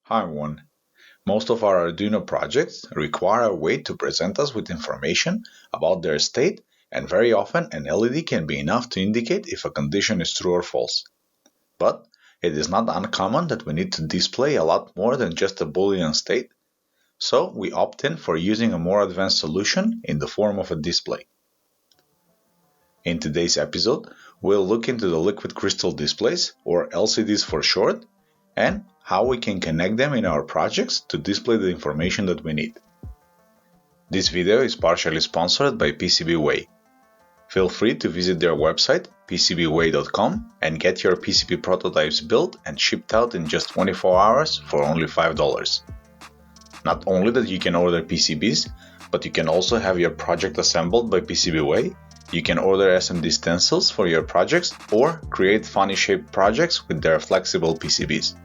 Hi everyone. Most of our Arduino projects require a way to present us with information about their state, and very often an LED can be enough to indicate if a condition is true or false. But it is not uncommon that we need to display a lot more than just a Boolean state, so we opt in for using a more advanced solution in the form of a display. In today's episode, we'll look into the liquid crystal displays, or LCDs for short, and how we can connect them in our projects to display the information that we need. This video is partially sponsored by PCBWay. Feel free to visit their website PCBWay.com and get your PCB prototypes built and shipped out in just 24 hours for only $5. Not only that you can order PCBs, but you can also have your project assembled by PCBWay. You can order SMD stencils for your projects or create funny shaped projects with their flexible PCBs.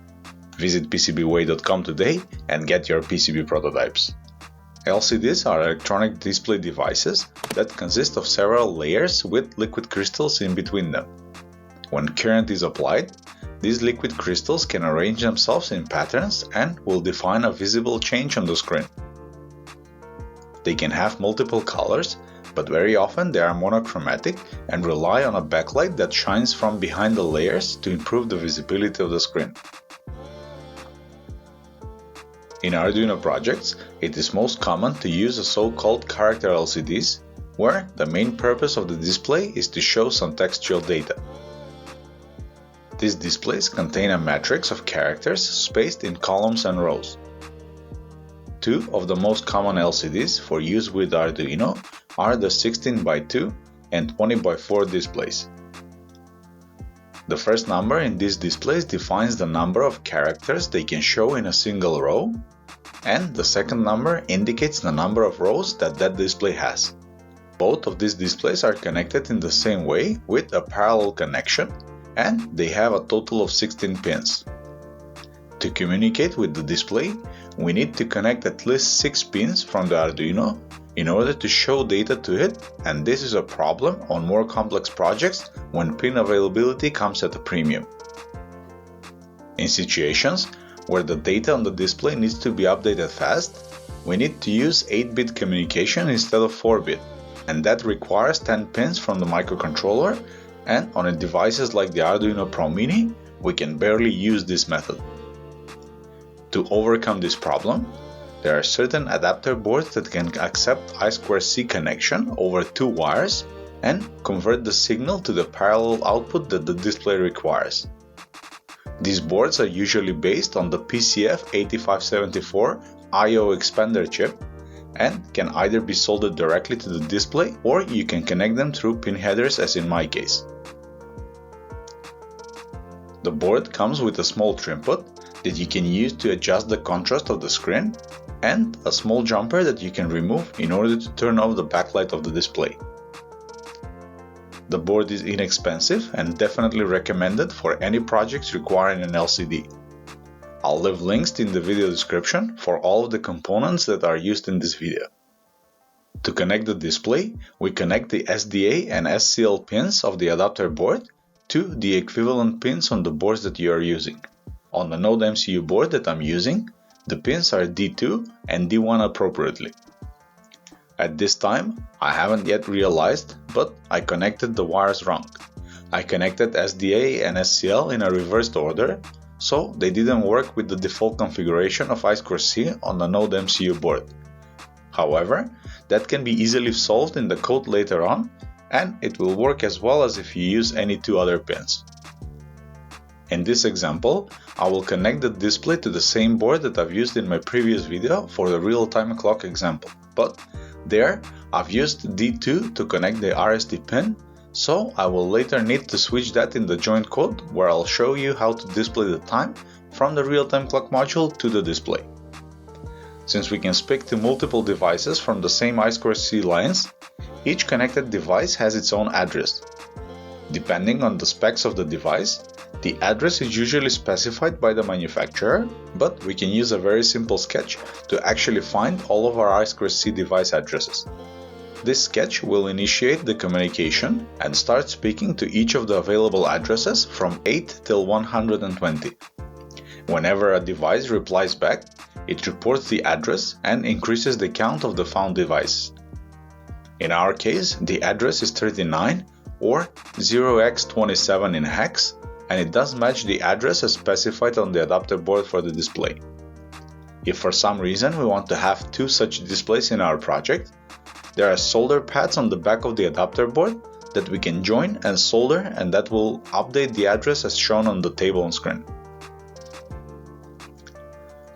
Visit PCBWay.com today and get your PCB prototypes. LCDs are electronic display devices that consist of several layers with liquid crystals in between them. When current is applied, these liquid crystals can arrange themselves in patterns and will define a visible change on the screen. They can have multiple colors, but very often they are monochromatic and rely on a backlight that shines from behind the layers to improve the visibility of the screen. In Arduino projects, it is most common to use a so-called character LCDs, where the main purpose of the display is to show some textual data. These displays contain a matrix of characters spaced in columns and rows. Two of the most common LCDs for use with Arduino are the 16x2 and 20x4 displays. The first number in these displays defines the number of characters they can show in a single row, and the second number indicates the number of rows that display has. Both of these displays are connected in the same way with a parallel connection, and they have a total of 16 pins. To communicate with the display, we need to connect at least 6 pins from the Arduino in order to show data to it, and this is a problem on more complex projects when pin availability comes at a premium. In situations where the data on the display needs to be updated fast, we need to use 8-bit communication instead of 4-bit, and that requires 10 pins from the microcontroller, and on devices like the Arduino Pro Mini, we can barely use this method. To overcome this problem, there are certain adapter boards that can accept I2C connection over 2 wires and convert the signal to the parallel output that the display requires. These boards are usually based on the PCF8574 I/O expander chip and can either be soldered directly to the display, or you can connect them through pin headers, as in my case. The board comes with a small trim pot that you can use to adjust the contrast of the screen, and a small jumper that you can remove in order to turn off the backlight of the display. The board is inexpensive and definitely recommended for any projects requiring an LCD. I'll leave links in the video description for all of the components that are used in this video. To connect the display, we connect the SDA and SCL pins of the adapter board to the equivalent pins on the boards that you are using. On the NodeMCU board that I'm using, the pins are D2 and D1 appropriately. At this time, I haven't yet realized, but I connected the wires wrong. I connected SDA and SCL in a reversed order, so they didn't work with the default configuration of I2C on the NodeMCU board. However, that can be easily solved in the code later on, and it will work as well as if you use any 2 other pins. In this example, I will connect the display to the same board that I've used in my previous video for the real-time clock example, but there I've used D2 to connect the RSD pin, so I will later need to switch that in the joint code, where I'll show you how to display the time from the real-time clock module to the display. Since we can speak to multiple devices from the same I2C lines, each connected device has its own address. Depending on the specs of the device, the address is usually specified by the manufacturer, but we can use a very simple sketch to actually find all of our I2C device addresses. This sketch will initiate the communication and start speaking to each of the available addresses from 8 till 120. Whenever a device replies back, it reports the address and increases the count of the found device. In our case, the address is 39 or 0x27 in hex, and it does match the address as specified on the adapter board for the display. If for some reason we want to have two such displays in our project, there are solder pads on the back of the adapter board that we can join and solder, and that will update the address as shown on the table on screen.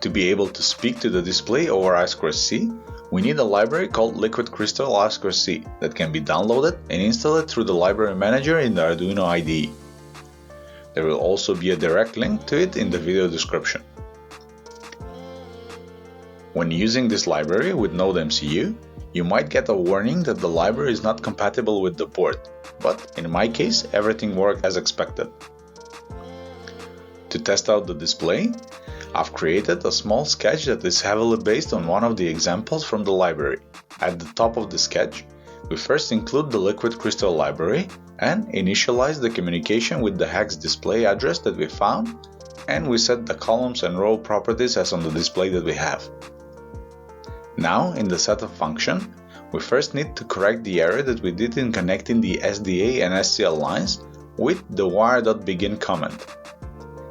To be able to speak to the display over I2C, we need a library called Liquid Crystal I2C that can be downloaded and installed through the library manager in the Arduino IDE. There will also be a direct link to it in the video description. When using this library with NodeMCU, you might get a warning that the library is not compatible with the board, but in my case everything worked as expected. To test out the display, I've created a small sketch that is heavily based on one of the examples from the library. At the top of the sketch, we first include the Liquid Crystal library and initialize the communication with the hex display address that we found, and we set the columns and row properties as on the display that we have. Now, in the setup function, we first need to correct the error that we did in connecting the SDA and SCL lines with the wire.begin comment.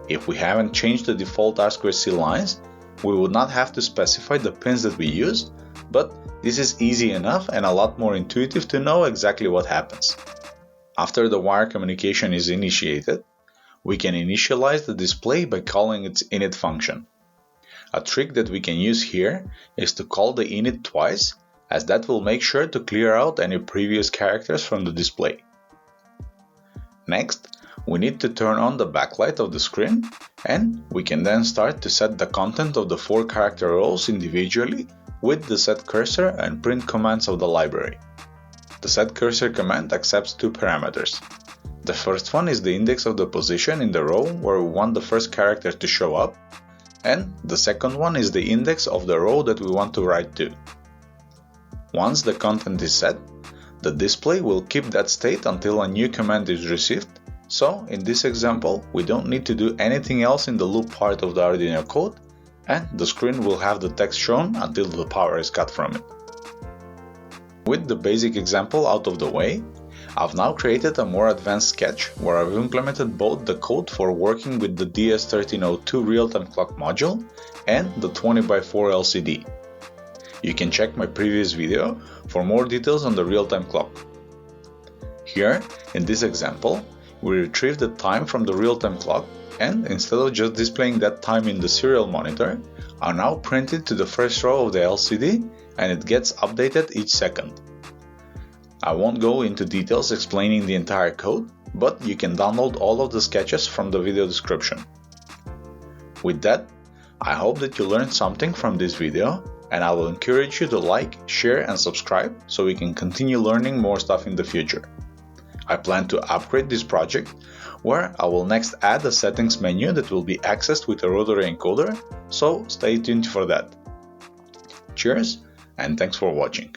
If we haven't changed the default I2C lines, we would not have to specify the pins that we use, but this is easy enough and a lot more intuitive to know exactly what happens. After the wire communication is initiated, we can initialize the display by calling its init function. A trick that we can use here is to call the init twice, as that will make sure to clear out any previous characters from the display. Next, we need to turn on the backlight of the screen, and we can then start to set the content of the 4 character rows individually with the set cursor and print commands of the library. The set cursor command accepts 2 parameters. The first one is the index of the position in the row where we want the first character to show up, and the second one is the index of the row that we want to write to. Once the content is set, the display will keep that state until a new command is received, so in this example we don't need to do anything else in the loop part of the Arduino code, and the screen will have the text shown until the power is cut from it. With the basic example out of the way, I've now created a more advanced sketch where I've implemented both the code for working with the DS1302 real-time clock module and the 20x4 LCD. You can check my previous video for more details on the real-time clock. Here, in this example, we retrieve the time from the real-time clock, and instead of just displaying that time in the serial monitor, I now print it to the first row of the LCD, and it gets updated each second. I won't go into details explaining the entire code, but you can download all of the sketches from the video description. With that, I hope that you learned something from this video, and I will encourage you to like, share and subscribe so we can continue learning more stuff in the future. I plan to upgrade this project, where I will next add a settings menu that will be accessed with a rotary encoder, so stay tuned for that. Cheers, and thanks for watching.